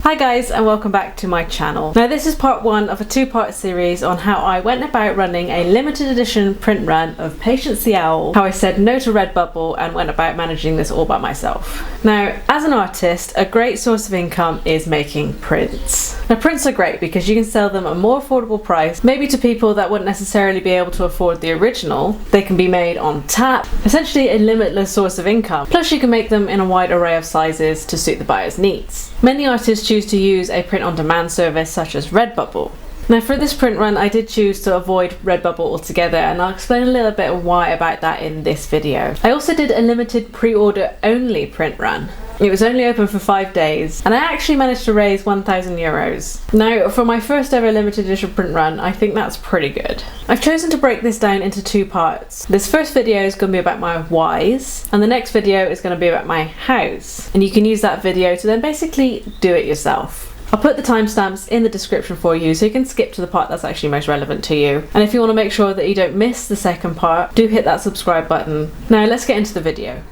Hi guys, and welcome back to my channel. Now this is part one of a two-part series on how I went about running a limited edition print run of Patience the Owl, how I said no to Redbubble and went about managing this all by myself. Now, as an artist, a great source of income is making prints. Now prints are great because you can sell them at a more affordable price, maybe to people that wouldn't necessarily be able to afford the original. They can be made on tap, essentially a limitless source of income. Plus you can make them in a wide array of sizes to suit the buyer's needs. Many artists choose to use a print-on-demand service such as Redbubble. Now for this print run I did choose to avoid Redbubble altogether, and I'll explain a little bit of why about that in this video. I also did a limited pre-order only print run. It was only open for 5 days and I actually managed to raise €1,000. Now for my first ever limited edition print run, I think that's pretty good. I've chosen to break this down into two parts. This first video is going to be about my whys and the next video is going to be about my hows, and you can use that video to then basically do it yourself. I'll put the timestamps in the description for you so you can skip to the part that's actually most relevant to you. And if you want to make sure that you don't miss the second part, do hit that subscribe button. Now let's get into the video.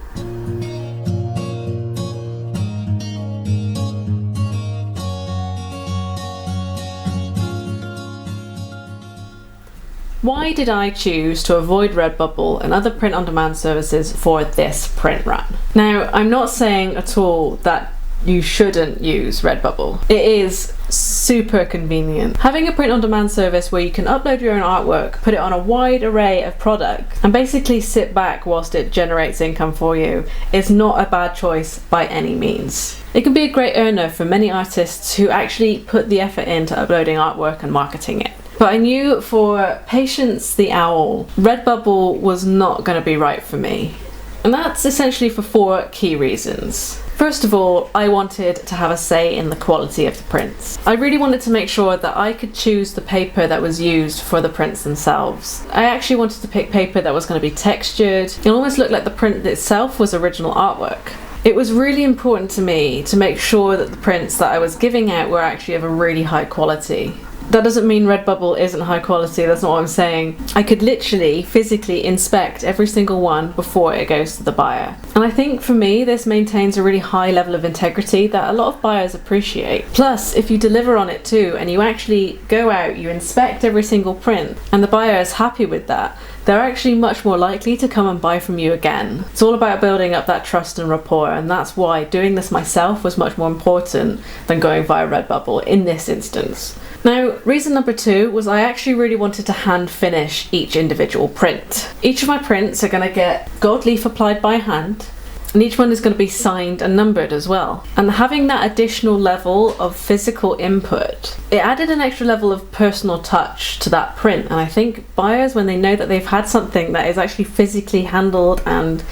Why did I choose to avoid Redbubble and other print-on-demand services for this print run? Now, I'm not saying at all that you shouldn't use Redbubble. It is super convenient. Having a print-on-demand service where you can upload your own artwork, put it on a wide array of products, and basically sit back whilst it generates income for you is not a bad choice by any means. It can be a great earner for many artists who actually put the effort into uploading artwork and marketing it. But I knew for Patience the Owl, Redbubble was not going to be right for me. And that's essentially for 4 key reasons. First of all, I wanted to have a say in the quality of the prints. I really wanted to make sure that I could choose the paper that was used for the prints themselves. I actually wanted to pick paper that was going to be textured. It almost looked like the print itself was original artwork. It was really important to me to make sure that the prints that I was giving out were actually of a really high quality. That doesn't mean Redbubble isn't high quality, that's not what I'm saying. I could literally physically inspect every single one before it goes to the buyer. And I think for me this maintains a really high level of integrity that a lot of buyers appreciate. Plus, if you deliver on it too and you actually go out, you inspect every single print and the buyer is happy with that, they're actually much more likely to come and buy from you again. It's all about building up that trust and rapport, and that's why doing this myself was much more important than going via Redbubble in this instance. Now, reason number 2 was I actually really wanted to hand finish each individual print. Each of my prints are going to get gold leaf applied by hand, and each one is going to be signed and numbered as well. And having that additional level of physical input, it added an extra level of personal touch to that print. And I think buyers, when they know that they've had something that is actually physically handled and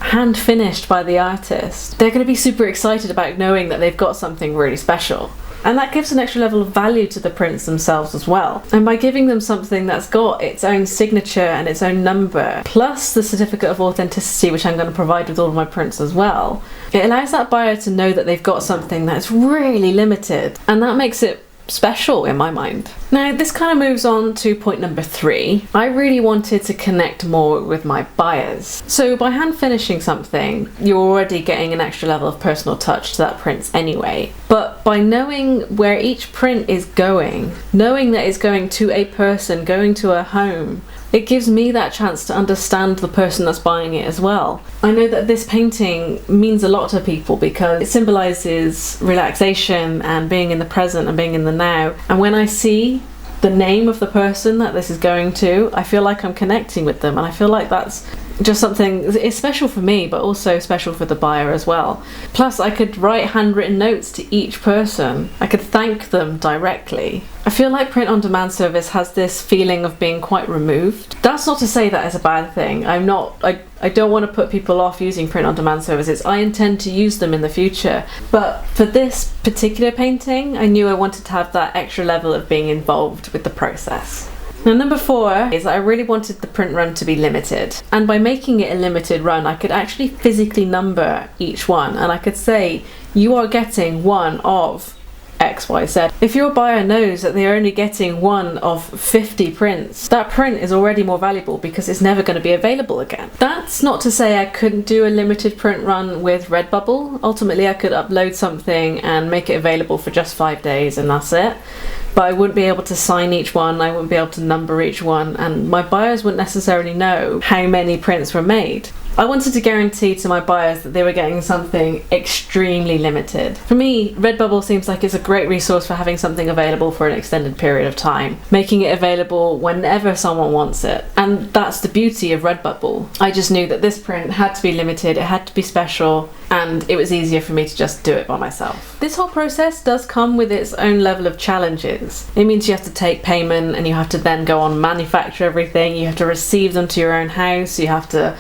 hand finished by the artist, they're going to be super excited about knowing that they've got something really special. And that gives an extra level of value to the prints themselves as well. And by giving them something that's got its own signature and its own number, plus the certificate of authenticity, which I'm going to provide with all of my prints as well, it allows that buyer to know that they've got something that's really limited, and that makes it special in my mind. Now this kind of moves on to point number 3. I really wanted to connect more with my buyers. So by hand finishing something, you're already getting an extra level of personal touch to that print anyway. But by knowing where each print is going, knowing that it's going to a person, going to a home, it gives me that chance to understand the person that's buying it as well. I know that this painting means a lot to people because it symbolises relaxation and being in the present and being in the now. And when I see the name of the person that this is going to, I feel like I'm connecting with them, and I feel like that's just something, it's special for me but also special for the buyer as well. Plus I could write handwritten notes to each person. I could thank them directly. I feel like print-on-demand service has this feeling of being quite removed. That's not to say that is a bad thing. I don't want to put people off using print-on-demand services. I intend to use them in the future. But for this particular painting, I knew I wanted to have that extra level of being involved with the process. Now number 4 is that I really wanted the print run to be limited, and by making it a limited run I could actually physically number each one, and I could say you are getting one of XYZ. If your buyer knows that they're only getting one of 50 prints, that print is already more valuable because it's never going to be available again. That's not to say I couldn't do a limited print run with Redbubble. Ultimately, I could upload something and make it available for just 5 days and that's it. But I wouldn't be able to sign each one, I wouldn't be able to number each one, and my buyers wouldn't necessarily know how many prints were made. I wanted to guarantee to my buyers that they were getting something extremely limited. For me, Redbubble seems like it's a great resource for having something available for an extended period of time, making it available whenever someone wants it. And that's the beauty of Redbubble. I just knew that this print had to be limited, it had to be special, and it was easier for me to just do it by myself. This whole process does come with its own level of challenges. It means you have to take payment and you have to then go on manufacture everything, you have to receive them to your own house, you have to,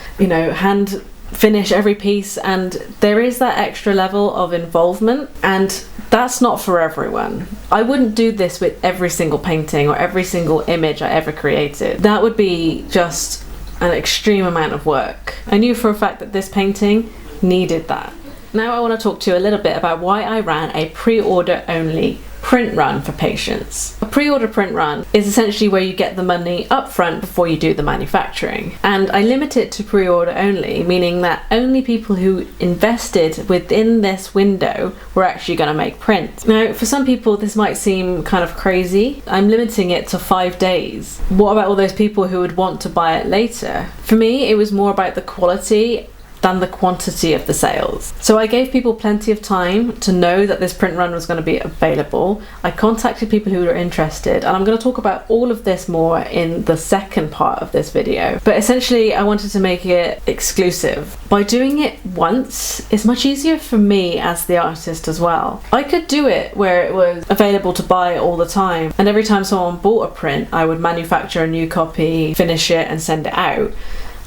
hand finish every piece, and there is that extra level of involvement, and that's not for everyone. I wouldn't do this with every single painting or every single image I ever created. That would be just an extreme amount of work. I knew for a fact that this painting needed that. Now I want to talk to you a little bit about why I ran a pre-order only print run for patients. A pre-order print run is essentially where you get the money up front before you do the manufacturing. And I limit it to pre-order only, meaning that only people who invested within this window were actually going to make prints. Now, for some people this might seem kind of crazy. I'm limiting it to 5 days. What about all those people who would want to buy it later? For me, it was more about the quality than the quantity of the sales. So I gave people plenty of time to know that this print run was going to be available. I contacted people who were interested, and I'm going to talk about all of this more in the second part of this video. But essentially I wanted to make it exclusive. By doing it once, it's much easier for me as the artist as well. I could do it where it was available to buy all the time, and every time someone bought a print I would manufacture a new copy, finish it and send it out.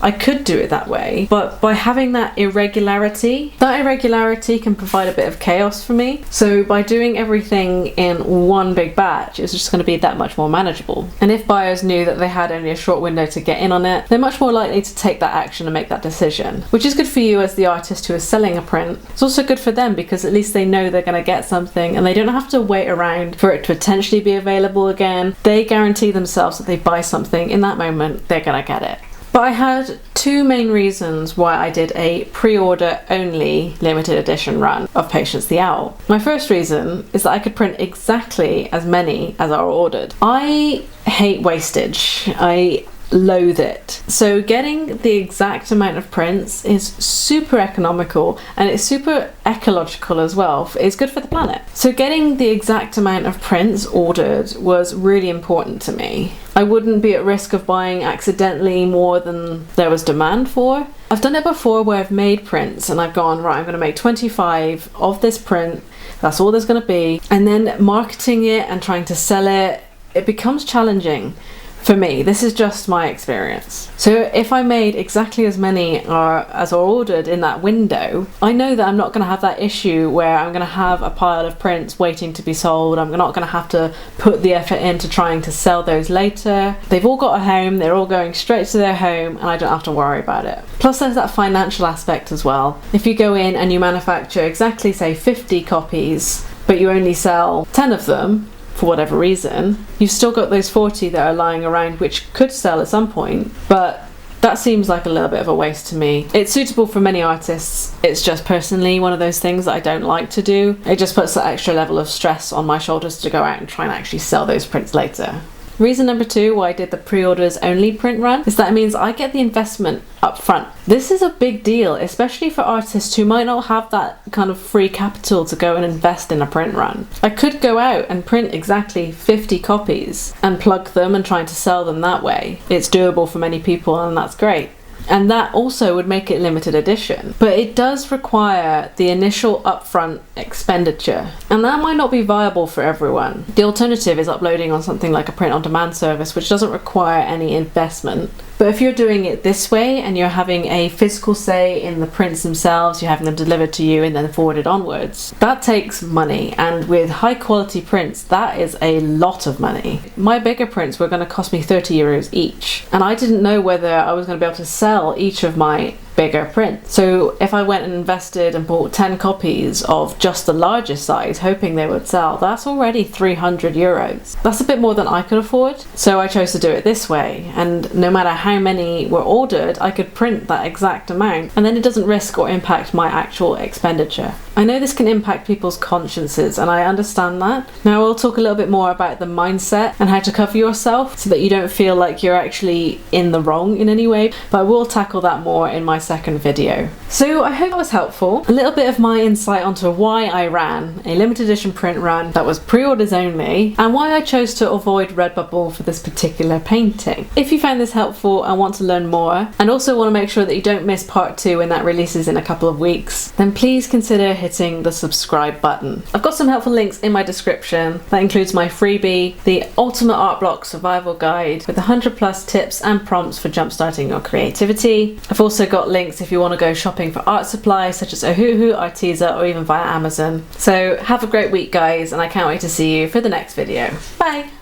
I could do it that way, but by having that irregularity can provide a bit of chaos for me. So by doing everything in one big batch, it's just going to be that much more manageable. And if buyers knew that they had only a short window to get in on it, they're much more likely to take that action and make that decision, which is good for you as the artist who is selling a print. It's also good for them because at least they know they're going to get something and they don't have to wait around for it to potentially be available again. They guarantee themselves that they buy something in that moment, they're going to get it. But I had two main reasons why I did a pre-order only limited edition run of Patience the Owl. My first reason is that I could print exactly as many as are ordered. I hate wastage. I loathe it. So getting the exact amount of prints is super economical and it's super ecological as well. It's good for the planet. So getting the exact amount of prints ordered was really important to me. I wouldn't be at risk of buying accidentally more than there was demand for. I've done it before where I've made prints and I've gone, right, I'm going to make 25 of this print, that's all there's going to be, and then marketing it and trying to sell it, it becomes challenging. For me, this is just my experience. So if I made exactly as many as are ordered in that window, I know that I'm not going to have that issue where I'm going to have a pile of prints waiting to be sold. I'm not going to have to put the effort into trying to sell those later. They've all got a home, they're all going straight to their home, and I don't have to worry about it. Plus there's that financial aspect as well. If you go in and you manufacture exactly, say, 50 copies, but you only sell 10 of them, for whatever reason, you've still got those 40 that are lying around which could sell at some point, but that seems like a little bit of a waste to me. It's suitable for many artists, it's just personally one of those things that I don't like to do. It just puts that extra level of stress on my shoulders to go out and try and actually sell those prints later. Reason number two why I did the pre-orders only print run is that it means I get the investment up front. This is a big deal, especially for artists who might not have that kind of free capital to go and invest in a print run. I could go out and print exactly 50 copies and plug them and try to sell them that way. It's doable for many people and that's great. And that also would make it limited edition. But it does require the initial upfront expenditure, and that might not be viable for everyone. The alternative is uploading on something like a print-on-demand service, which doesn't require any investment. But if you're doing it this way and you're having a physical say in the prints themselves, you're having them delivered to you and then forwarded onwards, that takes money, and with high quality prints that is a lot of money. My bigger prints were going to cost me €30 each, and I didn't know whether I was going to be able to sell each of my bigger print. So if I went and invested and bought 10 copies of just the largest size, hoping they would sell, that's already €300. That's a bit more than I could afford. So I chose to do it this way, and no matter how many were ordered, I could print that exact amount, and then it doesn't risk or impact my actual expenditure. I know this can impact people's consciences, and I understand that. Now we'll talk a little bit more about the mindset and how to cover yourself so that you don't feel like you're actually in the wrong in any way, but I will tackle that more in my second video. So I hope that was helpful. A little bit of my insight onto why I ran a limited edition print run that was pre-orders only, and why I chose to avoid Redbubble for this particular painting. If you found this helpful and want to learn more, and also want to make sure that you don't miss part 2 when that releases in a couple of weeks, then please consider hitting the subscribe button. I've got some helpful links in my description. That includes my freebie, the Ultimate Art Block Survival Guide with 100+ tips and prompts for jumpstarting your creativity. I've also got links if you want to go shopping for art supplies such as Ohuhu, Arteza, or even via Amazon. So have a great week, guys, and I can't wait to see you for the next video. Bye!